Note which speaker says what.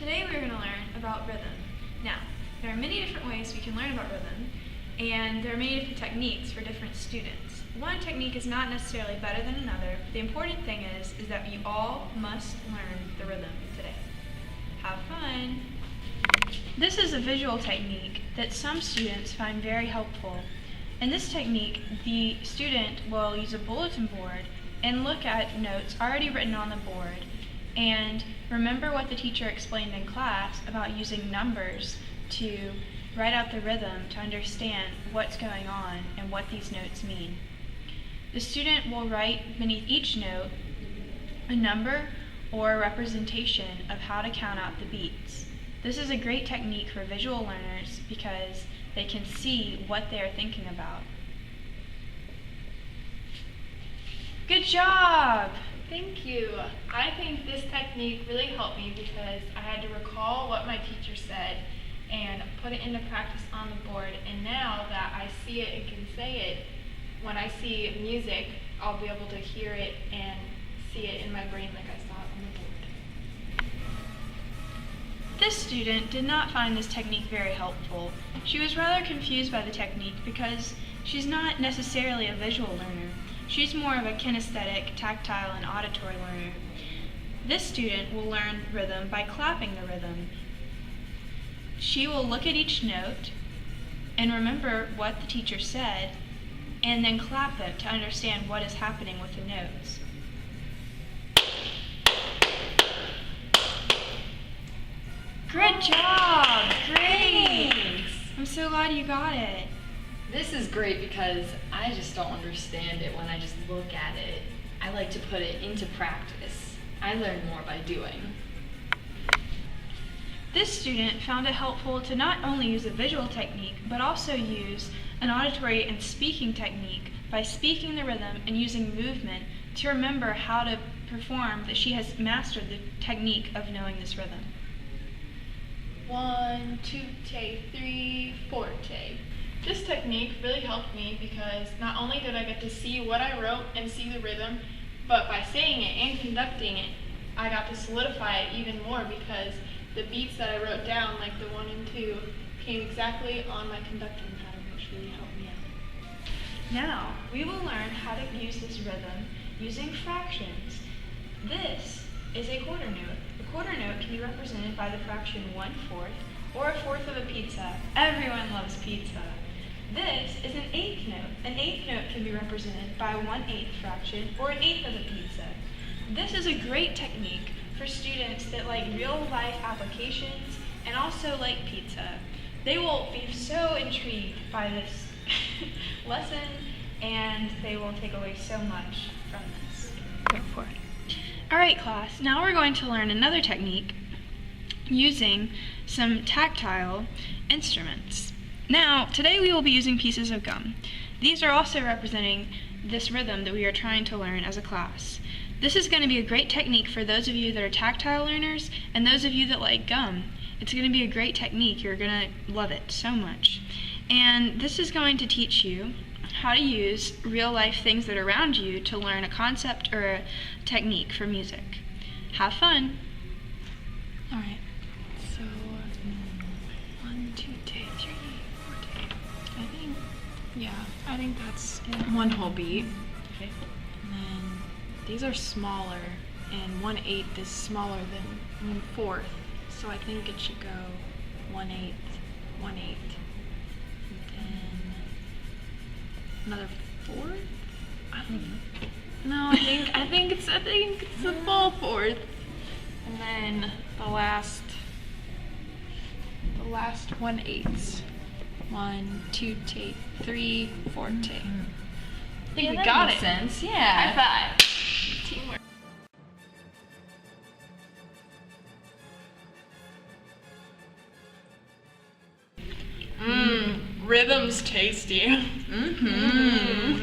Speaker 1: Today we're going to learn about rhythm. Now, there are many different ways we can learn about rhythm, and there are many different techniques for different students. One technique is not necessarily better than another. The important thing is that you all must learn the rhythm today. Have fun! This is a visual technique that some students find very helpful. In this technique, the student will use a bulletin board and look at notes already written on the board and remember what the teacher explained in class about using numbers to write out the rhythm to understand what's going on and what these notes mean. The student will write beneath each note a number or a representation of how to count out the beats. This is a great technique for visual learners because they can see what they are thinking about. Good job!
Speaker 2: Thank you. I think this technique really helped me because I had to recall what my teacher said and put it into practice on the board, and now that I see it and can say it, when I see music, I'll be able to hear it and see it in my brain like I saw it on the board.
Speaker 1: This student did not find this technique very helpful. She was rather confused by the technique because she's not necessarily a visual learner. She's more of a kinesthetic, tactile, and auditory learner. This student will learn rhythm by clapping the rhythm. She will look at each note and remember what the teacher said, and then clap them to understand what is happening with the notes. Good job! Great! I'm so glad you got it.
Speaker 3: This is great because I just don't understand it when I just look at it. I like to put it into practice. I learn more by doing.
Speaker 1: This student found it helpful to not only use a visual technique, but also use an auditory and speaking technique by speaking the rhythm and using movement to remember how to perform that she has mastered the technique of knowing this rhythm.
Speaker 2: 1, 2, 3, 4. This technique really helped me because not only did I get to see what I wrote and see the rhythm, but by saying it and conducting it, I got to solidify it even more because the beats that I wrote down, like the 1 and 2, came exactly on my conducting pattern, which really helped me out.
Speaker 1: Now, we will learn how to use this rhythm using fractions. This is a quarter note. A quarter note can be represented by the fraction 1/4 or a fourth of a pizza. Everyone loves pizza. This is an eighth note. An eighth note can be represented by 1/8 fraction or an eighth of a pizza. This is a great technique for students that like real life applications and also like pizza. They will be so intrigued by this lesson and they will take away so much from this. Go for it. All right, class, now we're going to learn another technique using some tactile instruments. Now, today we will be using pieces of gum. These are also representing this rhythm that we are trying to learn as a class. This is going to be a great technique for those of you that are tactile learners and those of you that like gum. It's going to be a great technique. You're going to love it so much. And this is going to teach you how to use real life things that are around you to learn a concept or a technique for music. Have fun!
Speaker 2: All right. So 1, 2, 3, 4. I think that's one whole beat.
Speaker 3: Okay.
Speaker 2: And then these are smaller, and 1/8 is smaller than 1/4. So I think it should go 1/8, 1/8, and then another 4th. I don't know. No, I think it's a full 4th, and then the last 1/8. 1, 2, 3, 4. I think we got
Speaker 3: makes
Speaker 2: it.
Speaker 3: Sense. Yeah.
Speaker 2: High five. Teamwork. Rhythm's tasty.
Speaker 3: Mm-hmm.